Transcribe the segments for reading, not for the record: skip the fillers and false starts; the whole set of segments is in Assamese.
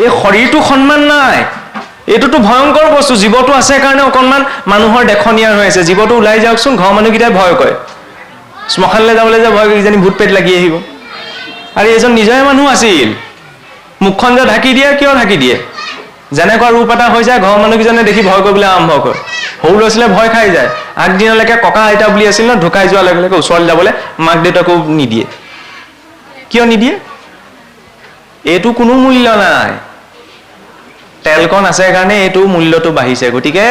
এই শৰীৰটো সন্মান নাই, এইটোতো ভয়ংকৰ বস্তু। জীৱটো আছে কাৰণে অকণমান মানুহৰ দেখনীয়া হৈ আছে। জীৱটো ওলাই যাওকচোন, ঘৰৰ মানুহকেইটাই ভয় কৰে। শ্মশানলৈ যাবলৈ যে ভয়, কিজানি ভূত পেট লাগি আহিব। আৰু এইজন নিজৰে মানুহ আছিল, মুখখন যে ঢাকি দিয়ে, কিয় ঢাকি দিয়ে? যেনেকুৱা ৰূপ এটা হৈ যায়, ঘৰৰ মানুহকেইজনে দেখি ভয় কৰিবলৈ আৰম্ভ কৰে। সৰু ল'ৰা ছোৱালীয়ে ভয় খাই যায়। আগদিনলৈকে ককা আইতা বুলি আছিল ন, ঢুকাই যোৱাৰ লগে লগে ওচৰলৈ যাবলৈ মাক দেউতাকো নিদিয়ে। কিয় নিদিয়ে? এইটো কোনো মূল্য নাই। তেলকণ আছে কাৰণে এইটো মূল্যটো বাঢ়িছে। গতিকে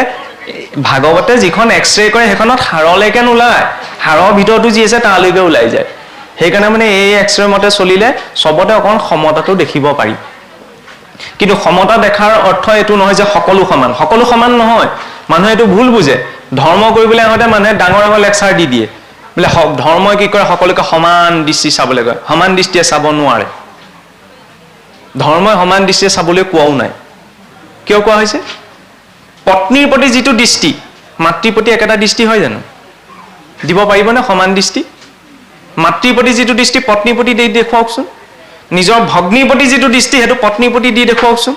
ভাগৱতে যিখন এক্সৰে কৰে সেইখনত হাড়লৈকে নোলায়, হাড়ৰ ভিতৰতো যি আছে তালৈকে ওলাই যায়। সেইকাৰণে মানে এই এক্সৰে মতে চলিলে চবতে অকণ সমতাটো দেখিব পাৰি। কিন্তু সমতা দেখাৰ অৰ্থ এইটো নহয় যে সকলো সমান। সকলো সমান নহয়, মানুহে এইটো ভুল বুজে। ধৰ্ম কৰিবলৈ আহোঁতে মানুহে ডাঙৰ ডাঙৰ লেকচাৰ দি দিয়ে, বোলে ধৰ্মই কি কৰে, সকলোকে সমান দৃষ্টি চাবলৈ কয়। সমান দৃষ্টিয়ে চাব নোৱাৰে। ধৰ্মই সমান দৃষ্টিয়ে চাবলৈ কোৱাও নাই। কিয় কোৱা হৈছে? পত্নীৰ প্ৰতি যিটো দৃষ্টি, মাতৃৰ প্ৰতি একেটা দৃষ্টি হয় জানো? দিব পাৰিবনে সমান দৃষ্টি? মাতৃৰ প্ৰতি যিটো দৃষ্টি পত্নীৰ প্ৰতি দি দেখুৱাওকচোন। নিজৰ ভগ্নীৰ প্ৰতি যিটো দৃষ্টি সেইটো পত্নীৰ প্ৰতি দি দেখুৱাওকচোন।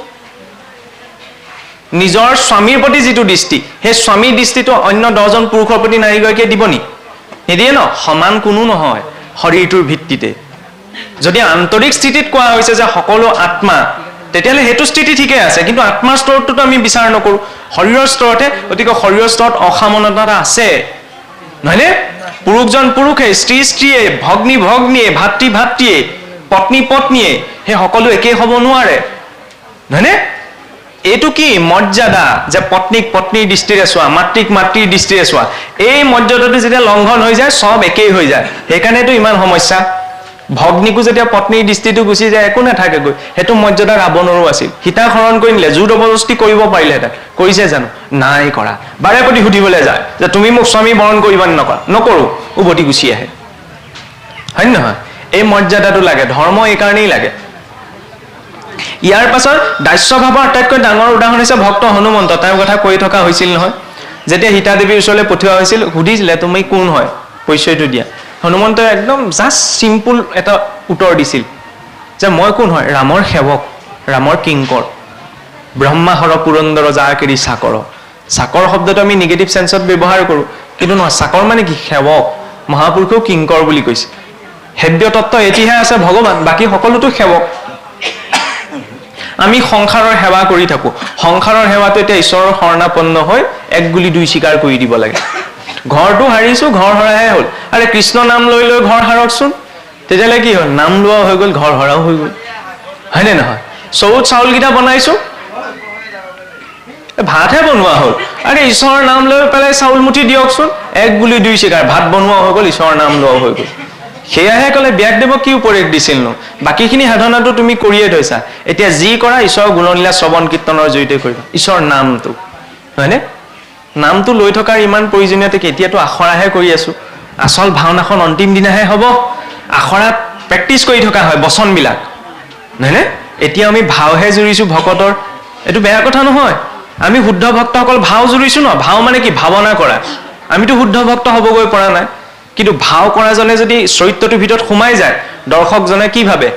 নিজৰ স্বামীৰ প্ৰতি যিটো দৃষ্টি, সেই স্বামীৰ দৃষ্টিটো অন্য 10জন পুৰুষৰ প্ৰতি নাৰীগৰাকীয়ে দিব নি? নিদিয়ে ন। সমান কোনো নহয় শৰীৰটোৰ ভিত্তিতে। যদি আন্তৰিক স্থিতিত কোৱা হৈছে যে সকলো আত্মা, তেতিয়াহ'লে সেইটো স্থিতি ঠিকে আছে। কিন্তু আত্মাৰ স্তৰটোতো আমি বিচাৰ নকৰোঁ, শৰীৰৰ স্তৰতহে। গতিকে শৰীৰৰ স্তৰত অসমানতা আছে, নহয়নে? পুৰুষজন পুৰুষে, স্ত্ৰী স্ত্ৰীয়ে, ভগ্নী ভগ্নীয়ে, ভাতৃ ভাতৃয়ে, পত্নী পত্নীয়ে, সেই সকলো একেই হ'ব নোৱাৰে, নহয়নে? এইটো কি মৰ্যাদা যে পত্নীক পত্নীৰ দৃষ্টিৰে চোৱা, মাতৃক মাতৃৰ দৃষ্টিৰে চোৱা। এই মৰ্যাদাটো যেতিয়া লংঘন হৈ যায়, চব একেই হৈ যায়। সেইকাৰণেতো ইমান সমস্যা। ভগ্নীকো যেতিয়া পত্নীৰ দৃষ্টিটো গুচি যায়, একো নাথাকেগৈ। সেইটো মৰ্যাদা ৰাৱণৰো আছিল। সীতাক হৰণ কৰি নিলে, জোৰ জবৰদস্তি কৰিব পাৰিলেহেঁতেন, কৰিছে জানো? নাই কৰা। বাৰে প্ৰতি সুধিবলৈ যায় যে তুমি মোক স্বামী বৰণ কৰিবা নে নকৰা? নকৰোঁ, উভতি গুচি আহে। হয় নহয়? এই মৰ্যাদাটো লাগে, ধৰ্ম এইকাৰণেই লাগে। ইয়াৰ পাছত দাস্যভাৱৰ আটাইতকৈ ডাঙৰ উদাহৰণ হৈছে ভক্ত হনুমন্ত। তেওঁৰ কথা কৈ থকা হৈছিল নহয়। যেতিয়া সীতা দেৱীৰ ওচৰলৈ পঠিওৱা হৈছিল, সুধিছিলে তুমি কোন হয়, পৰিচয়টো দিয়া। হনুমন্তই একদম জাষ্ট চিম্পুল এটা উত্তৰ দিছিল যে মই কোন হয়? ৰামৰ সেৱক, ৰামৰ কিংকৰ, ব্ৰহ্মাহৰ পুৰন্দৰ যাৰ কেৰি চাকৰ। চাকৰ শব্দটো আমি নিগেটিভ চেন্সত ব্যৱহাৰ কৰোঁ, কিন্তু নহয়, চাকৰ মানে কি? সেৱক। মহাপুৰুষেও কিংকৰ বুলি কৈছে। হেব্য তত্ত্ব এটিহে আছে ভগৱান, বাকী সকলোতো সেৱক। আমি সংসাৰৰ সেৱা কৰি থাকোঁ। সংসাৰৰ সেৱাটো এতিয়া ঈশ্বৰৰ শৰণাপন্ন হৈ এক গুলি দুই চিকাৰ কৰি দিব লাগে। ঘৰটো হাৰিছোঁ, ঘৰ হৰাহে হ'ল। আৰে কৃষ্ণ নাম লৈ লৈ ঘৰ হাৰকচোন, তেতিয়াহ'লে কি হ'ল? নাম লোৱাও হৈ গ'ল, ঘৰ হৰাও হৈ গ'ল, হয়নে নহয়? চৰুত চাউলকেইটা বনাইছোঁ, ভাতহে বনোৱা হ'ল। আৰে ঈশ্বৰৰ নাম লৈ পেলাই চাউল মুঠি দিয়কচোন, এক গুলি দুই চিকাৰ, ভাত বনোৱা হৈ গ'ল, ঈশ্বৰৰ নাম লোৱাও হৈ গ'ল। সেয়াহে ক'লে ব্যাসদেৱক কি উপদেশ দিছিল নো? বাকীখিনি সাধনাটো তুমি কৰিয়ে থৈছা, এতিয়া যি কৰা ঈশ্বৰৰ গুণলীলা শ্ৰৱণ কীৰ্তনৰ জৰিয়তে কৰিবা, ঈশ্বৰৰ নামটো, হয়নে? নামটো লৈ থকাৰ ইমান প্ৰয়োজনীয়তা কি? এতিয়াতো আখৰাহে কৰি আছোঁ, আচল ভাওনাখন অন্তিম দিনাহে হ'ব। আখৰাত প্ৰেক্টিচ কৰি থকা হয় বচনবিলাক, নহয়নে? এতিয়া আমি ভাওহে জুৰিছোঁ ভকতৰ, এইটো বেয়া কথা নহয়। আমি শুদ্ধ ভক্তসকল ভাও জুৰিছোঁ ন। ভাও মানে কি? ভাৱনা কৰা। আমিতো শুদ্ধ ভক্ত হ'বগৈ পৰা নাই, কিন্তু ভাও কৰাজনে যদি চৰিত্ৰটোৰ ভিতৰত সোমাই যায়, দৰ্শকজনে কি ভাবে?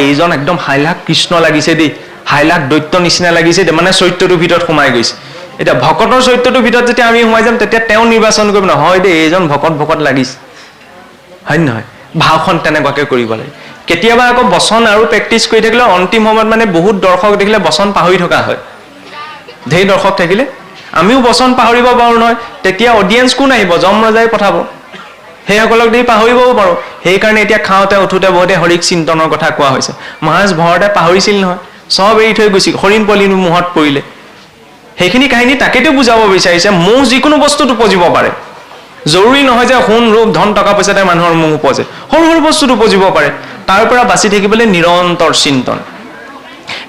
এইজন একদম হাইলাখ কৃষ্ণ লাগিছে দেই, হাইলাখ দৈত্য নিচিনা লাগিছে দেই, মানে চৰিত্ৰটোৰ ভিতৰত সোমাই গৈছে। এতিয়া ভকতৰ চৰিত্ৰটোৰ ভিতৰত যেতিয়া আমি সোমাই যাম, তেতিয়া তেওঁ নিৰ্বাচন কৰিব নহয়, হয় দেই এইজন ভকত ভকত লাগিছে, হয় নহয়? ভাওখন তেনেকুৱাকৈ কৰিব লাগে। কেতিয়াবা আকৌ বচন আৰু প্ৰেক্টিচ কৰি থাকিলে অন্তিম সময়ত মানে বহুত দৰ্শক দেখিলে বচন পাহৰি থকা হয়। ঢেৰ দৰ্শক থাকিলে আমিও বচন পাহৰিব পাৰোঁ নহয়। তেতিয়া অডিয়েঞ্চ কোন আহিব? যম ৰজাই পঠাব। সেইসকলক দি পাহৰিবও পাৰোঁ। সেইকাৰণে এতিয়া খাওঁতে উঠোতে বহুতে হৰিক চিন্তনৰ কথা কোৱা হৈছে। মহাৰাজ ভৰতে পাহৰিছিল নহয়, চব এৰি থৈ গুচি হৰিণ পলিনো মুহত পৰিলে। সেইখিনি কাহিনী তাকেতো বুজাব বিচাৰিছে। মোহ যিকোনো বস্তুত উপজিব পাৰে, জৰুৰী নহয় যে সোণ ৰূপ ধন টকা পইচাতে মানুহৰ মোহ উপজে। সৰু সৰু বস্তুত উপজিব পাৰে। তাৰ পৰা বাচি থাকিবলৈ নিৰন্তৰ চিন্তন।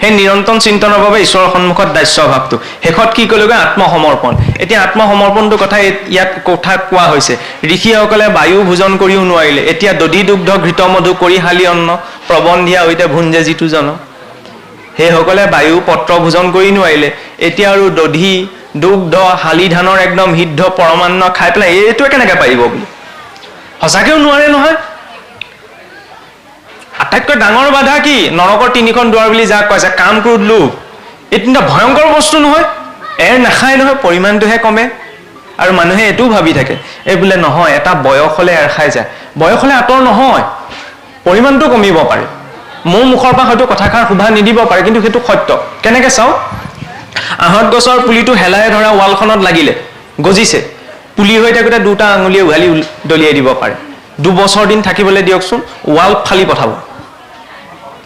সেই নিৰন্তৰ চিন্তনৰ বাবে ঈশ্বৰৰ সন্মুখত দাস্যভাৱটো। শেষত কি কৰিলে? আত্মসমৰ্পণ। এতিয়া আত্মসমৰ্পণটোৰ কথা ইয়াত কথা কোৱা হৈছে। ঋষিসকলে বায়ু ভোজন কৰিও নোৱাৰিলে, এতিয়া দধি দুগ্ধ ঘৃত মধু কৰি শালি অন্ন প্ৰবন্ধিয়া হৈতে ভুঞ্জে যিটো জন। সেইসকলে বায়ু পত্ৰ ভোজন কৰি নোৱাৰিলে, এতিয়া আৰু দধি দুগ্ধ শালি ধানৰ একদম সিদ্ধ পৰমান্ন খাই পেলাই এইটো কেনেকৈ পাৰিব বুলি। সঁচাকৈও নোৱাৰে নহয়। আটাইতকৈ ডাঙৰ বাধা কি নৰকৰ তিনিখন দুৱাৰ বুলি যাক কৈছে কাম ক্ৰোধ লোভ এই তিনিটা ভয়ংকৰ বস্তু নহয় নাখায় নহয় পৰিমাণটোহে কমে আৰু মানুহে এইটোও ভাবি থাকে এই বোলে নহয় এটা বয়স হলে খাই যায় বয়স হলে আঁতৰ নহয় পৰিমাণটো কমিব পাৰে মোৰ মুখৰ পৰা হয়তো কথাষাৰ শুভা নিদিব পাৰে কিন্তু সেইটো সত্য কেনেকৈ চাওঁ আহঁত গছৰ পুলিটো হেলাই ধৰা ৱালখনত লাগিলে গজিছে পুলি হৈ থাকোঁতে দুটা আঙুলিয়ে উঘালি দলিয়াই দিব পাৰে 2 বছৰ দিন থাকিবলৈ দিয়কচোন ৱাল ফালি পঠাব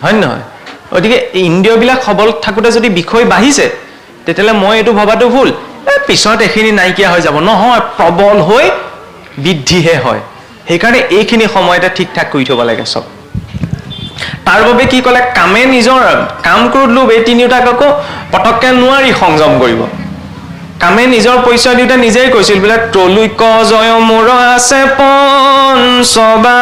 হয় নহয় গতিকে ইন্দ্ৰিয়বিলাক সবল থাকোঁতে যদি বিষয় বাঢ়িছে তেতিয়াহ'লে মই এইটো ভবাটো ভুল পিছত এইখিনি নাইকিয়া হৈ যাব নহয় প্ৰবল হৈ বৃদ্ধিহে হয় সেইকাৰণে এইখিনি সময়তে ঠিক ঠাক কৰি থ'ব লাগে চব তাৰ বাবে কি ক'লে কামে নিজৰ কাম ক্ৰোধ লোভ এই তিনিওটাক আকৌ পটককৈ নোৱাৰি সংযম কৰিব কামে নিজৰ পৰিচয় দিওঁতে নিজেই কৈছিল বোলে ত্ৰৈলোক্য জয় মোৰ আছে পঞ্চবা